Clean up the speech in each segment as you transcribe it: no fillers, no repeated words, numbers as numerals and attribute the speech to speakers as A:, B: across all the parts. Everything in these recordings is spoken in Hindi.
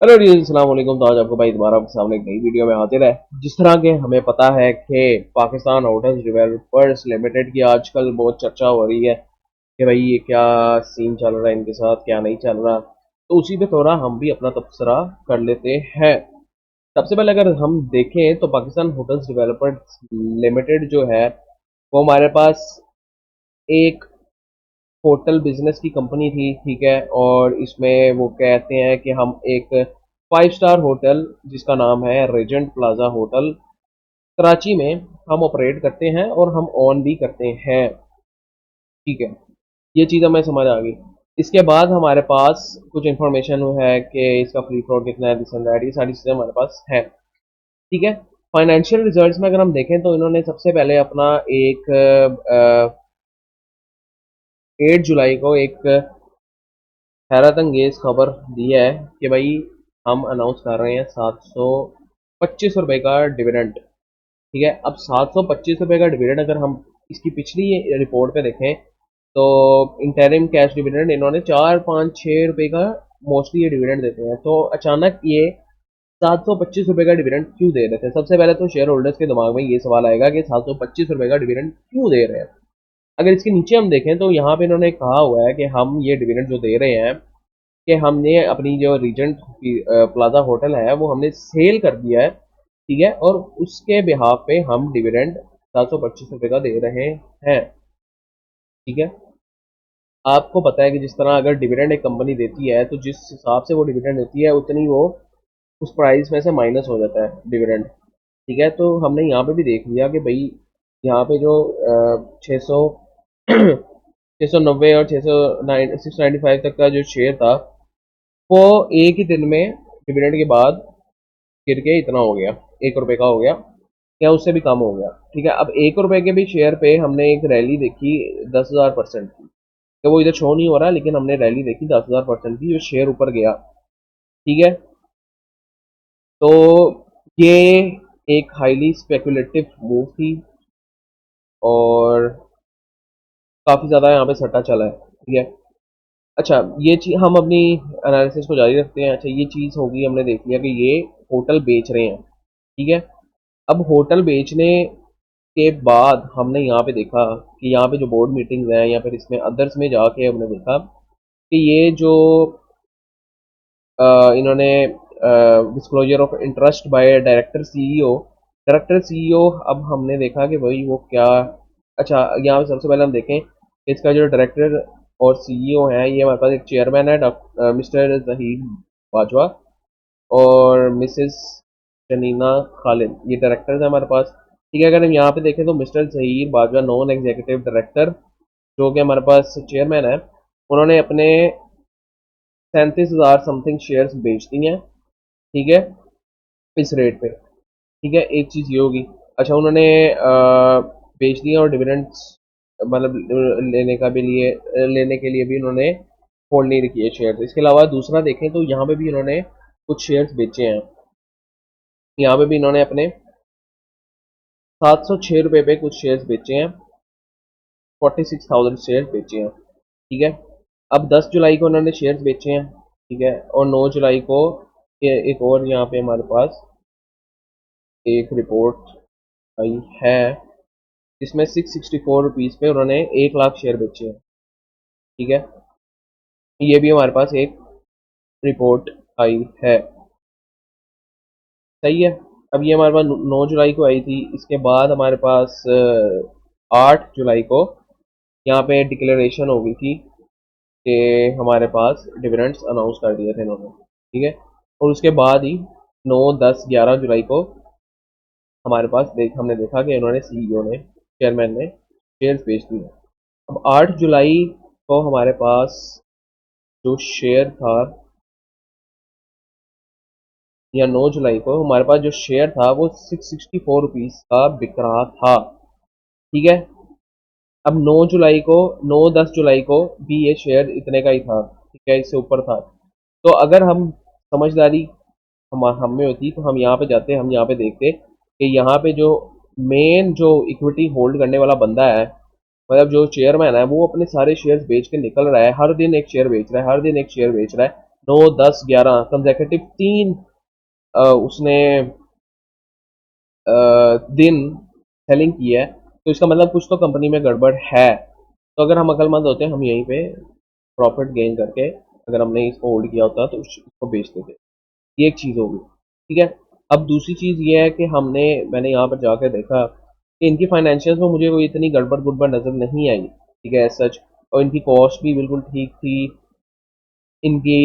A: हेलो जी, अस्सलाम वालेकुम। तो आज आपको भाई दोबारा आपके सामने एक नई वीडियो में हाजिर है। जिस तरह के हमें पता है कि पाकिस्तान होटल्स डेवलपर्स लिमिटेड की आजकल बहुत चर्चा हो रही है कि भाई ये क्या सीन चल रहा है इनके साथ, क्या नहीं चल रहा। तो उसी पे थोड़ा हम भी अपना तबसरा कर लेते हैं। सबसे पहले अगर हम देखें तो पाकिस्तान होटल्स डेवलपर्स लिमिटेड जो है वो हमारे पास एक होटल बिजनेस की कंपनी थी, ठीक है। और इसमें वो कहते हैं कि हम एक 5 स्टार होटल जिसका नाम है रेजेंट प्लाजा होटल कराची में हम ऑपरेट करते हैं और हम ऑन भी करते हैं, ठीक है। ये चीज़ हमें समझ आ गई। इसके बाद हमारे पास कुछ इंफॉर्मेशन है कि इसका फ्री फ्लोट कितना है, दिस एंड दैट, ये सारी चीज़ें हमारे पास है, ठीक है। फाइनेंशियल रिजल्ट्स में अगर हम देखें तो इन्होंने सबसे पहले अपना एक 8 जुलाई को एक हैरत अंगेज खबर दी है कि भाई हम अनाउंस कर रहे हैं 725 रुपये का डिविडेंड, ठीक है। अब 725 रुपये का डिविडेंड अगर हम इसकी पिछली रिपोर्ट पे देखें तो इंटरिम कैश डिविडेंड इन्होंने 4 5 6 रुपये का मोस्टली ये डिविडेंड देते हैं। तो अचानक ये 725 रुपये का डिविडेंड क्यों दे रहे थे? सबसे पहले तो शेयर होल्डर्स के दिमाग में ये सवाल आएगा कि 725 रुपये का डिविडेंड क्यों दे रहे हैं। अगर इसके नीचे हम देखें तो यहाँ पे इन्होंने कहा हुआ है कि हम ये डिविडेंड जो दे रहे हैं कि हमने अपनी जो रीजेंट प्लाजा होटल है वो हमने सेल कर दिया है, ठीक है। और उसके बिहाफ पे हम डिविडेंड 725 रुपये का दे रहे हैं, ठीक है। आपको पता है कि जिस तरह अगर डिविडेंड एक कंपनी देती है तो जिस हिसाब से वो डिविडेंड देती है उतनी वो उस प्राइस में से माइनस हो जाता है डिविडेंड, ठीक है। तो हमने यहाँ पे भी देख लिया कि भाई यहाँ पे जो 600 690 और 695 तक का जो शेयर था वो एक ही दिन में डिविडेंड के बाद गिर के इतना हो गया, 1 रुपए का हो गया या उससे भी कम हो गया, ठीक है। अब 1 रुपए के भी शेयर पे हमने एक रैली देखी 10,000% की। तो वो इधर शो नहीं हो रहा लेकिन हमने रैली देखी 10,000% की, जो शेयर ऊपर गया, ठीक है। तो ये एक हाईली स्पेकुलेटिव मूव थी और काफ़ी ज़्यादा यहाँ पे सट्टा चला है, ठीक है। अच्छा, ये चीज़ हम अपनी एनालिसिस को जारी रखते हैं। अच्छा, ये चीज़ होगी, हमने देख लिया कि ये होटल बेच रहे हैं, ठीक है। अब होटल बेचने के बाद हमने यहाँ पे देखा कि यहाँ पे जो बोर्ड मीटिंग्स हैं या फिर इसमें अदर्स में जाके हमने देखा कि ये जो इन्होंने disclosure of interest by director CEO, अब हमने देखा कि भाई वो क्या। अच्छा, यहाँ पे सबसे पहले हम देखें कि इसका जो डायरेक्टर और सीईओ है, ये हमारे पास एक चेयरमैन है डॉक्टर मिस्टर जहीर बाजवा और मिसेस शनीना खालिद, ये डायरेक्टर्स हैं हमारे पास, ठीक है। अगर हम यहाँ पे देखें तो mister Zaheer Bajwa non executive director जो कि हमारे पास चेयरमैन है, उन्होंने अपने 37,000 समथिंग शेयर्स बेच दी हैं, ठीक है, इस रेट पे, ठीक है। एक चीज़ ये होगी। अच्छा, उन्होंने बेच दिया और डिविडेंड्स मतलब लेने के लिए भी उन्होंने होल्ड नहीं किए शेयर्स। इसके अलावा दूसरा देखें तो यहाँ पे भी इन्होंने कुछ शेयर्स बेचे हैं। यहाँ पे भी इन्होंने अपने 706 रुपये पे कुछ शेयर्स बेचे हैं, 46,000 शेयर्स बेचे हैं, ठीक है। अब 10 जुलाई को उन्होंने शेयर्स बेचे हैं, ठीक है। और 9 जुलाई को एक और यहाँ पे हमारे पास एक रिपोर्ट आई है जिसमें 664 रुपीज़ पे उन्होंने 1 लाख शेयर बेचे हैं, ठीक है। ये भी हमारे पास एक रिपोर्ट आई है, सही है। अब ये हमारे पास 9 जुलाई को आई थी। इसके बाद हमारे पास 8 जुलाई को यहाँ पे डिक्लेरेशन हो गई थी कि हमारे पास डिविडेंड्स अनाउंस कर दिए थे इन्होंने, ठीक है। और उसके बाद ही 9 10 11 जुलाई को हमारे पास हमने देखा कि इन्होंने सीईओ ने, चेयरमैन ने शेयर्स बेच दिए। अब 8 जुलाई को हमारे पास जो शेयर था, या 9 जुलाई को हमारे पास जो शेयर था वो 664 रुपीज़ का बिक रहा था, ठीक है। अब 9 जुलाई को 9 10 जुलाई को भी ये शेयर इतने का ही था, ठीक है, इससे ऊपर था। तो अगर हम समझदारी हम में होती तो हम यहाँ पे जाते, हम यहाँ पे देखते कि यहाँ पे जो मेन जो इक्विटी होल्ड करने वाला बंदा है, मतलब जो चेयरमैन है, वो अपने सारे शेयर्स बेच के निकल रहा है, हर दिन एक शेयर बेच रहा है, हर दिन एक शेयर बेच रहा है, 9, 10, 11 कंसेक्यूटिव 3 उसने दिन सेलिंग की है, तो इसका मतलब कुछ तो कंपनी में गड़बड़ है। तो अगर हम अक्लमंद होते हैं, हम यहीं पे प्रॉफिट गेन करके, अगर हमने इसको होल्ड किया होता तो उसको बेच देते। ये एक चीज़ होगी, ठीक है। अब दूसरी चीज़ ये है कि मैंने यहाँ पर जाकर देखा कि इनकी फाइनेंशियल्स में मुझे कोई इतनी गड़बड़ गुड़बड़ नज़र नहीं आई, ठीक है, सच। और इनकी कॉस्ट भी बिल्कुल ठीक थी, इनकी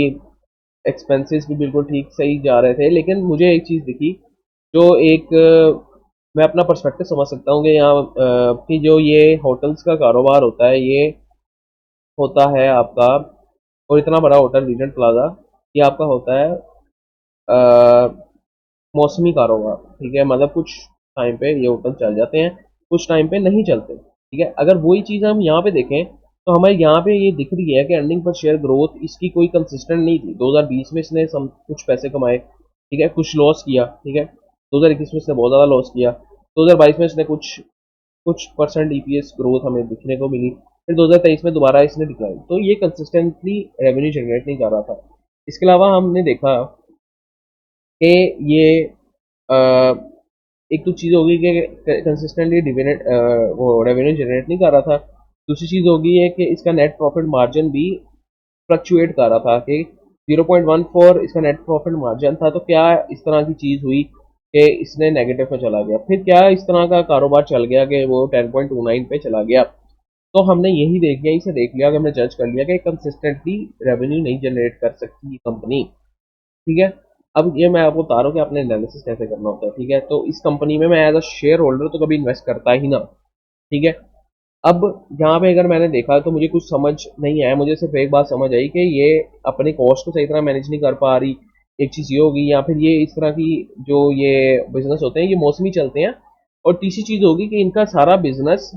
A: एक्सपेंसेस भी बिल्कुल ठीक सही जा रहे थे। लेकिन मुझे एक चीज़ दिखी, जो एक मैं अपना पर्सपेक्टिव समझ सकता हूँ कि यहाँ कि जो ये होटल्स का कारोबार होता है, ये होता है आपका, और इतना बड़ा होटल रीजेंट प्लाजा, ये आपका होता है मौसमी कारोबार, ठीक है। मतलब कुछ टाइम पे ये होटल चल जाते हैं, कुछ टाइम पे नहीं चलते, ठीक है। अगर वही चीज़ हम यहाँ पे देखें, तो हमें यहाँ पे ये दिख रही है कि अर्निंग पर शेयर ग्रोथ इसकी कोई कंसिस्टेंट नहीं थी। 2020 में इसने सम कुछ पैसे कमाए, ठीक है, कुछ लॉस किया, ठीक है। 2021 में इसने बहुत ज़्यादा लॉस किया। 2022 में इसने कुछ कुछ परसेंट ईपीएस ग्रोथ हमें दिखने को मिली। फिर 2023 में दोबारा इसने डिक्लाइन, तो ये कंसिस्टेंटली रेवेन्यू जनरेट नहीं कर रहा था। इसके अलावा हमने देखा कि ये अ, एक तो चीज़ होगी कि कंसिस्टेंटली डिविडेंड वो रेवेन्यू जनरेट नहीं कर रहा था। दूसरी चीज़ होगी है कि इसका नेट प्रॉफिट मार्जिन भी फ्लक्चुएट कर रहा था कि 0.14 इसका नेट प्रॉफिट मार्जिन था। तो क्या इस तरह की चीज़ हुई कि इसने नेगेटिव पे चला गया, फिर क्या इस तरह का कारोबार चल गया कि वो 10.29 पे चला गया। तो हमने यही देख लिया, इसे देख लिया कि हमने जज कर लिया कि कंसिस्टेंटली रेवेन्यू नहीं जनरेट कर सकती कंपनी, ठीक है। अब ये मैं आपको बता रहा हूँ कि आपने एनालिसिस कैसे करना होता है, ठीक है। तो इस कंपनी में मैं एज अ शेयर होल्डर तो कभी इन्वेस्ट करता ही ना, ठीक है। अब यहाँ पे अगर मैंने देखा तो मुझे कुछ समझ नहीं आया, मुझे सिर्फ एक बात समझ आई कि ये अपने कॉस्ट को सही तरह मैनेज नहीं कर पा रही। एक चीज़ ये होगी, या फिर ये इस तरह की जो ये बिजनेस होते हैं ये मौसमी चलते हैं। और तीसरी चीज़ होगी कि इनका सारा बिजनेस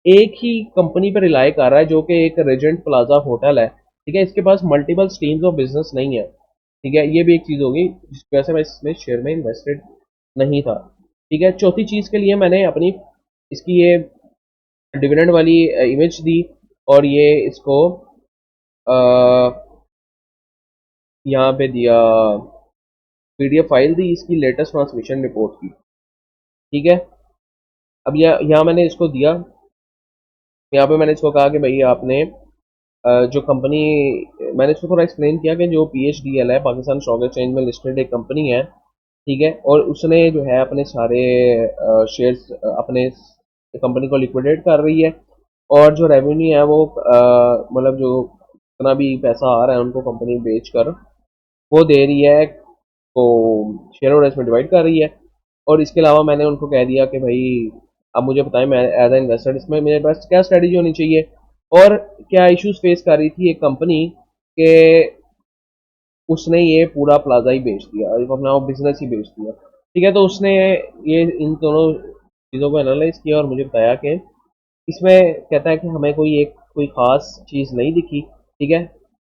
A: एक ही कंपनी पर रिलाई कर रहा है, जो कि एक रेजेंट प्लाजा होटल है, ठीक है। इसके पास मल्टीपल स्ट्रीम्स ऑफ बिजनेस नहीं है, ठीक है। ये भी एक चीज़ होगी जिसकी वजह से मैं इसमें शेयर में इन्वेस्टेड नहीं था, ठीक है। चौथी चीज़ के लिए मैंने अपनी इसकी ये डिविडेंड वाली इमेज दी, और ये इसको यहाँ पे दिया, पीडीएफ फाइल दी इसकी लेटेस्ट ट्रांसमिशन रिपोर्ट की, ठीक है। अब यहाँ मैंने इसको दिया, यहाँ पे मैंने इसको कहा कि भाई आपने जो कंपनी, मैंने इसको थोड़ा एक्सप्लेन किया कि जो PHDL है, पाकिस्तान स्टॉक एक्सचेंज में लिस्टेड एक कंपनी है, ठीक है। और उसने जो है अपने सारे शेयर्स अपने कंपनी को लिक्विडेट कर रही है, और जो रेवेन्यू है वो मतलब जो जितना भी पैसा आ रहा है उनको कंपनी बेच कर वो दे रही है, तो शेयर होल्डर्स में डिवाइड कर रही है। और इसके अलावा मैंने उनको कह दिया कि भाई अब मुझे बताएं, मैं एज ए इन्वेस्टर इसमें मेरे पास क्या स्ट्रेटजी होनी चाहिए, और क्या इश्यूज फेस कर रही थी एक कंपनी के, उसने ये पूरा प्लाजा ही बेच दिया, अपना बिजनेस ही बेच दिया, ठीक है। तो उसने ये इन दोनों चीज़ों को एनालाइज किया और मुझे बताया कि इसमें कहता है कि हमें कोई खास चीज़ नहीं दिखी, ठीक है,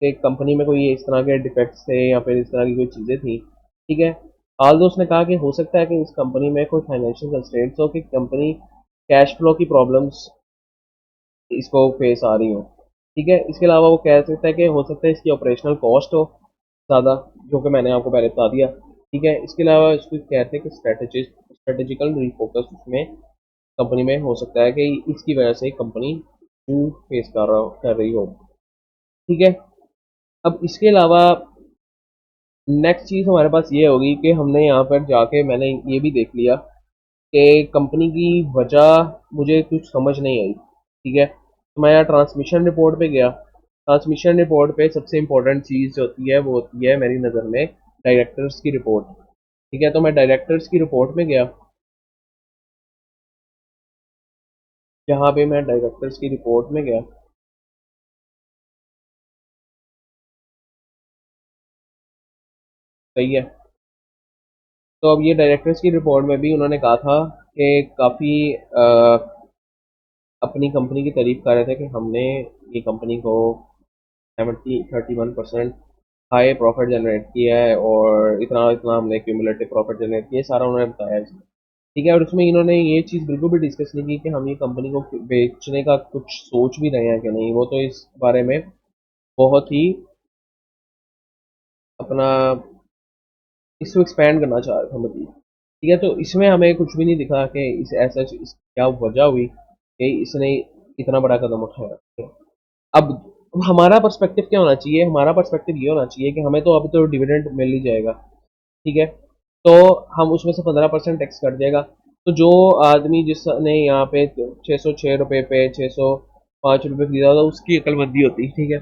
A: कि कंपनी में कोई इस तरह के डिफेक्ट्स थे या फिर इस तरह की कोई चीज़ें थी, ठीक है। आल्दो उसने कहा कि हो सकता है कि इस कंपनी में कोई फाइनेंशियल कंस्ट्रेंट्स हो, कि कंपनी कैश फ्लो की प्रॉब्लम्स इसको फेस आ रही हो, ठीक है। इसके अलावा वो कह सकता है कि हो सकता है इसकी ऑपरेशनल कॉस्ट हो ज़्यादा, जो कि मैंने आपको पहले बता दिया, ठीक है। इसके अलावा इसको कहते हैं कि स्ट्रेटेजिकल रिफोकस उसमें कंपनी में हो सकता है कि इसकी वजह से कंपनी फेस कर रही हो, ठीक है। अब इसके अलावा नेक्स्ट चीज़ हमारे पास ये होगी कि हमने यहाँ पर जाके मैंने ये भी देख लिया कि कंपनी की वजह मुझे कुछ समझ नहीं आई, ठीक है। तो मैं यहाँ ट्रांसमिशन रिपोर्ट पे गया। ट्रांसमिशन रिपोर्ट पे सबसे इम्पोर्टेंट चीज़ जो होती है वो होती है मेरी नज़र में डायरेक्टर्स की रिपोर्ट, ठीक है। तो मैं डायरेक्टर्स की रिपोर्ट में गया, जहाँ पे मैं डायरेक्टर्स की रिपोर्ट में गया, सही है। तो अब ये डायरेक्टर्स की रिपोर्ट में भी उन्होंने कहा था कि काफ़ी अपनी कंपनी की तारीफ कर रहे थे कि हमने ये कंपनी को 31% हाई प्रॉफिट जनरेट किया है, और इतना इतना हमने क्यूमुलेटिव प्रॉफिट जनरेट किया है, सारा उन्होंने बताया इसमें, ठीक है। और उसमें इन्होंने ये चीज़ बिल्कुल भी डिस्कस नहीं की कि हम ये कंपनी को बेचने का कुछ सोच भी रहे हैं कि नहीं, वो तो इस बारे में बहुत ही अपना इसको एक्सपेंड करना चाह रहा था मजीद। ठीक है, तो इसमें हमें कुछ भी नहीं दिखा कि इस ऐसा क्या वजह हुई कि इसने इतना बड़ा कदम उठाया। ठीक है? अब हमारा पर्सपेक्टिव क्या होना चाहिए, हमारा पर्सपेक्टिव ये होना चाहिए कि हमें तो अब तो डिविडेंड मिल ही जाएगा। ठीक है, तो हम उसमें से 15% टैक्स कट जाएगा। तो जो आदमी जिसने यहाँ पे 606 रुपये पे 605 रुपये खरीदा था उसकी अक्लमंदी होती। ठीक है,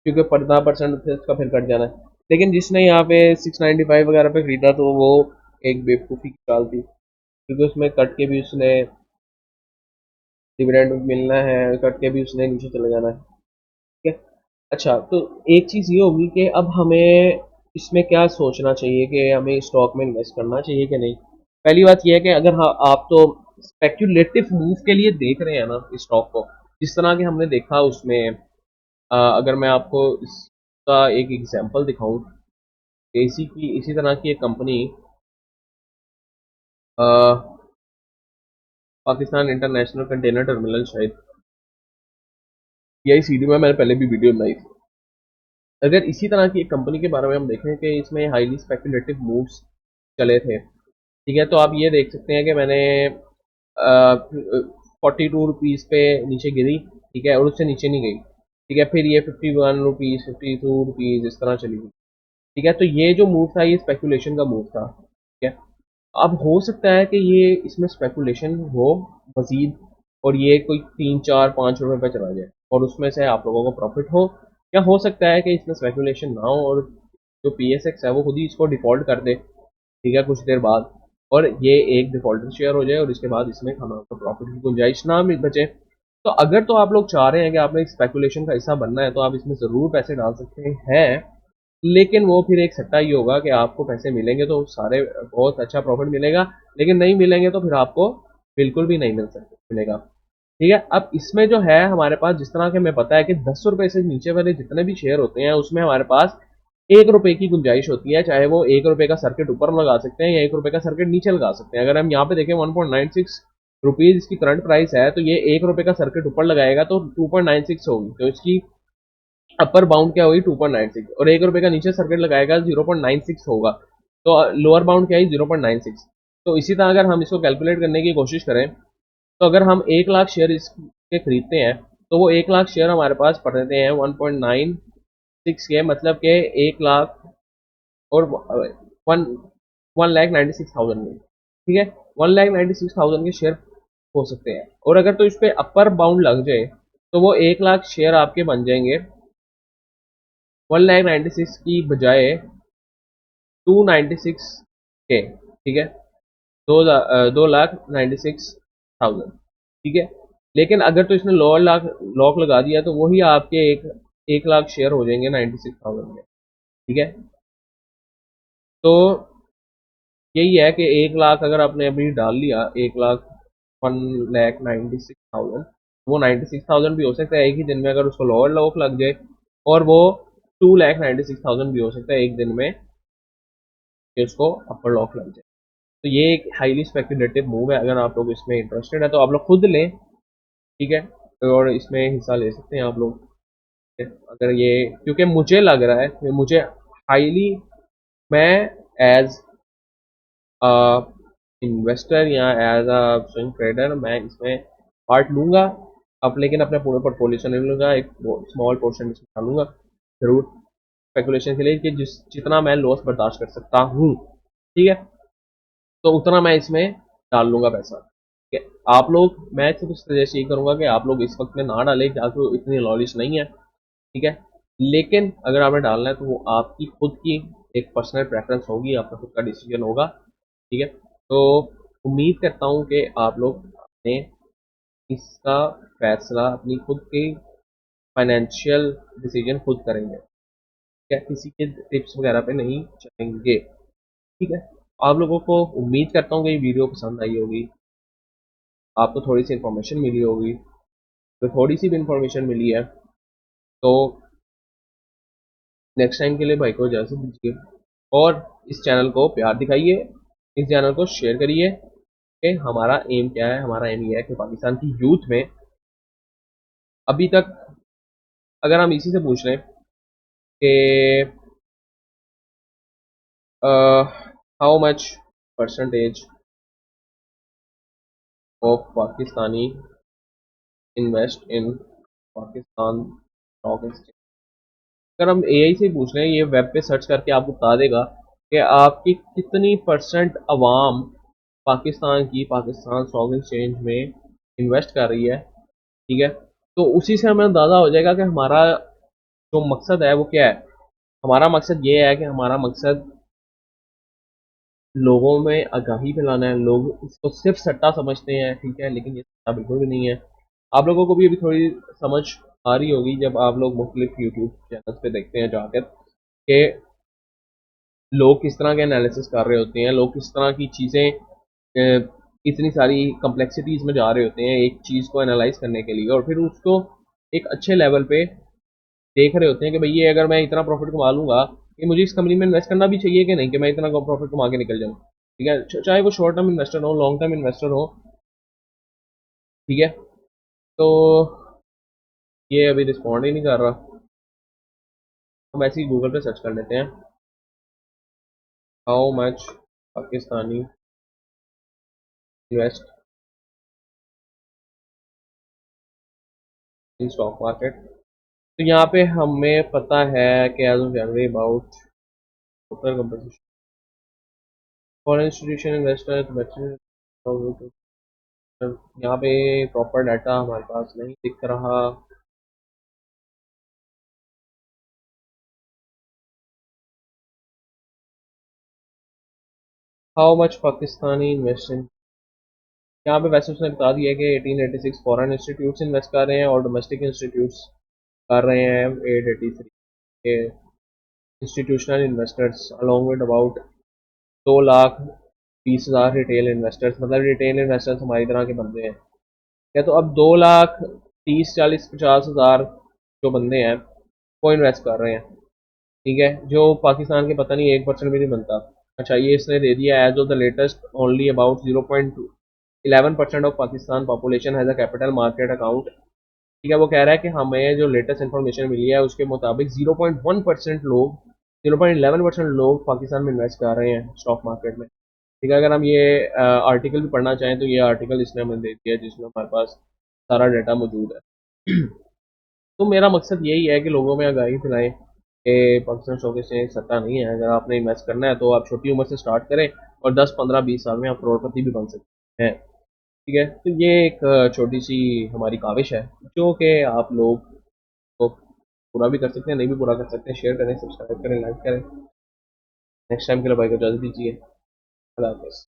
A: क्योंकि 15% उसका फिर कट जाना है। लेकिन जिसने यहाँ पे 695 वगैरह पे खरीदा तो वो एक बेवकूफ़ी की चाल थी, क्योंकि उसमें कट के भी उसने डिविडेंड मिलना है, कट के भी उसने नीचे चले जाना है। ठीक है, अच्छा तो एक चीज़ ये होगी कि अब हमें इसमें क्या सोचना चाहिए कि हमें स्टॉक में इन्वेस्ट करना चाहिए कि नहीं। पहली बात यह है कि अगर आप तो स्पेक्यूलेटिव मूव के लिए देख रहे हैं ना स्टॉक को, जिस तरह के हमने देखा उसमें, अगर मैं आपको इसका एक एग्जांपल दिखाऊं, इसी तरह की एक company Pakistan international container terminal, शायद यही सीडी में मैंने पहले भी वीडियो बनाई थी। अगर इसी तरह की एक कंपनी के बारे में हम देखें कि इसमें हाईली स्पेकुलेटिव मूव्स चले थे। ठीक है, तो आप ये देख सकते हैं कि मैंने 42 रुपीज़ पे नीचे गिरी। ठीक है, और उससे नीचे नहीं गई। ठीक है, फिर ये 51 रुपीज़ 52 रुपीज़ इस तरह चली गई। ठीक है, तो ये जो मूव था ये स्पेकुलेशन का मूव था। ठीक है, अब हो सकता है कि ये इसमें स्पेकुलेशन हो मजीद, और ये कोई 3 4 5 रुपए पे चला जाए और उसमें से आप लोगों को प्रॉफिट हो, या हो सकता है कि इसमें स्पेकुलेशन ना हो और जो PSX है वो खुद ही इसको डिफॉल्ट कर दे। ठीक है, कुछ देर बाद, और ये एक डिफॉल्टर शेयर हो जाए और इसके बाद इसमें हम आपको प्रॉफिट की गुंजाइश ना बचे। तो अगर तो आप लोग चाह रहे हैं कि आपने एक स्पेकुलेशन का हिस्सा बनना है तो आप इसमें ज़रूर पैसे डाल सकते हैं, लेकिन वो फिर एक सट्टा ही होगा कि आपको पैसे मिलेंगे तो सारे बहुत अच्छा प्रॉफिट मिलेगा, लेकिन नहीं मिलेंगे तो फिर आपको बिल्कुल भी नहीं मिलेगा। ठीक है, अब इसमें जो है हमारे पास, जिस तरह के हमें पता है कि 10 रुपए से नीचे वाले जितने भी शेयर होते हैं उसमें हमारे पास 1 रुपए की गुंजाइश होती है, चाहे वो 1 रुपए का सर्किट ऊपर लगा सकते हैं या 1 रुपए का सर्किट नीचे लगा सकते हैं। अगर हम यहाँ पे देखें 1.96 रुपीज़ इसकी करंट प्राइस है, तो ये 1 रुपए का सर्किट ऊपर लगाएगा तो 2.96 होगी, तो इसकी अपर बाउंड क्या होगी 2.96, और 1 रुपए का नीचे सर्किट लगाएगा 0.96 होगा, तो लोअर बाउंड क्या है 0.96। तो इसी तरह अगर हम इसको कैलकुलेट करने की कोशिश करें, तो अगर हम 1 लाख शेयर इसके खरीदते हैं तो वो 1 लाख शेयर हमारे पास पड़ते हैं 1.96 के, मतलब के 1 लाख और 1,96,000 में। ठीक है, 1,96,000 के शेयर हो सकते हैं, और अगर तो इस पर अपर बाउंड लग जाए तो वो 1 लाख शेयर आपके बन जाएंगे 1,96 की बजाय 296 के। ठीक है, 2,96,000। ठीक है, लेकिन अगर तो इसने लोअर लॉक लगा दिया तो वही आपके 1 लाख शेयर हो जाएंगे 96,000 में। ठीक है, तो यही है कि 1 लाख अगर आपने अभी डाल लिया, 1 लाख 1,96,000, वो 96,000 भी हो सकता है एक ही दिन में अगर उसको लोअर लॉक लग जाए, और वो 2,96,000 भी हो सकता है एक दिन में कि उसको अपर लॉक लग जाए। तो ये एक हाईली स्पेकुलेटिव मूव है। अगर आप लोग इसमें इंटरेस्टेड है तो आप लोग खुद लें। ठीक है, और इसमें हिस्सा ले सकते हैं आप लोग। ठीक है? अगर ये, क्योंकि मुझे लग रहा है कि मुझे हाईली, मैं एज इन्वेस्टर या एज अ स्विंग ट्रेडर मैं इसमें पार्ट लूंगा। अब लेकिन अपने पूरे पोर्टफोलियो से नहीं लूंगा, एक स्मॉल पोर्शन इसमें डालूंगा जरूर स्पेकुलेशन के लिए, कि जितना मैं लॉस बर्दाश्त कर सकता हूँ। ठीक है, तो उतना मैं इसमें डाल लूंगा पैसा। ठीक है, आप लोग, मैं सिर्फ सजेस्ट यही करूंगा कि आप लोग इस वक्त में ना डालें, कि आपको इतनी नॉलेज नहीं है। ठीक है, लेकिन अगर आपने डालना है तो वो आपकी खुद की एक पर्सनल प्रेफरेंस होगी, आपका खुद का डिसीजन होगा। ठीक है, तो उम्मीद करता हूँ कि आप लोग अपने इसका फैसला अपनी खुद की फाइनेंशियल डिसीजन खुद करेंगे। क्या किसी के टिप्स वगैरह पे नहीं चलेंगे। ठीक है, आप लोगों को उम्मीद करता हूँ कि ये वीडियो पसंद आई होगी, आपको थोड़ी सी इन्फॉर्मेशन मिली होगी। तो थोड़ी सी भी इन्फॉर्मेशन मिली है तो नेक्स्ट टाइम के लिए भाई को इजाज़त दीजिए, और इस चैनल को प्यार दिखाइए, इस चैनल को शेयर करिए। कि हमारा एम क्या है, हमारा एम ये है कि पाकिस्तान की यूथ में अभी तक, अगर हम इसी से पूछ रहे हैं कि how much percentage of Pakistani invest in Pakistan stock exchange. अगर हम एआई से पूछ रहे हैं, ये वेब पे सर्च करके आपको बता देगा कि आपकी कितनी परसेंट अवाम पाकिस्तान स्टॉक एक्सचेंज में इन्वेस्ट कर रही है। ठीक है, तो उसी से हमें अंदाज़ा हो जाएगा कि हमारा जो मकसद है वो क्या है। हमारा मकसद ये है कि हमारा मकसद लोगों में आगाही फैलाना है। लोग इसको सिर्फ सट्टा समझते हैं, ठीक है, लेकिन ये सट्टा बिल्कुल भी नहीं है। आप लोगों को भी अभी थोड़ी समझ आ रही होगी जब आप लोग मुख्तलिफ यूट्यूब चैनल्स पे देखते हैं जाकर कि लोग किस तरह के एनालिसिस कर रहे होते हैं, लोग किस तरह की चीज़ें इतनी सारी कम्प्लेक्सिटीज़ में जा रहे होते हैं एक चीज़ को एनालाइज करने के लिए, और फिर उसको एक अच्छे लेवल पे देख रहे होते हैं कि भाई ये अगर मैं इतना प्रॉफिट कमा लूंगा, ये मुझे इस कंपनी में इन्वेस्ट करना भी चाहिए कि नहीं, कि मैं इतना प्रॉफिट कमा के निकल जाऊँ। ठीक है, चाहे वो शॉर्ट टर्म इन्वेस्टर हो, लॉन्ग टर्म इन्वेस्टर हो। ठीक है, तो ये अभी रिस्पॉन्ड ही नहीं कर रहा। हम ऐसे ही गूगल पे सर्च कर लेते हैं, how much Pakistani invest in stock market. तो यहाँ पे हमें पता है कि as of January about total composition foreign institution investor. यहाँ पे प्रॉपर डाटा हमारे पास नहीं दिख रहा। हाउ मच पाकिस्तानी इन्वेस्टिंग, यहाँ पे वैसे उसने बता दिया कि 1886 फॉरेन इंस्टीट्यूट्स इन्वेस्ट कर रहे हैं और डोमेस्टिक इंस्टीट्यूट्स कर रहे हैं 883 के institutional investors along with about 2,20,000 retail investors. मतलब रिटेल इन्वेस्टर्स हमारी तरह के बंदे हैं क्या, तो अब 2,30,40,50,000 जो बंदे हैं वो इन्वेस्ट कर रहे हैं। ठीक है, जो पाकिस्तान के पता नहीं 1% भी नहीं बनता। अच्छा, ये इसने दे दिया as of the latest only about 0.11% of Pakistan population has a capital market account. ठीक है, वो कह रहा है कि हमें जो लेटेस्ट इन्फॉर्मेशन मिली है उसके मुताबिक 0.1% लोग, 0.11% लोग पाकिस्तान में इन्वेस्ट कर रहे हैं स्टॉक मार्केट में। ठीक है, अगर हम ये आर्टिकल भी पढ़ना चाहें तो ये आर्टिकल इसने हमें दे दिया जिसमें हमारे पास सारा डाटा मौजूद है। तो मेरा मकसद यही है कि लोगों में आगाही फैलाएं कि पाकिस्तान स्टॉक एक्सचेंज सट्टा नहीं है। अगर आपने इन्वेस्ट करना है तो आप छोटी उम्र से स्टार्ट करें और 10, 15, 20 साल में आप करोड़पति भी बन सकते हैं। ठीक है, तो ये एक छोटी सी हमारी काविश है जो कि आप लोग को पूरा भी कर सकते हैं, नहीं भी पूरा कर सकते हैं। शेयर करें, सब्सक्राइब करें, लाइक करें। नेक्स्ट टाइम के लिए भाई को इजाज़त दीजिए। अल्लाह हाफ़िज़।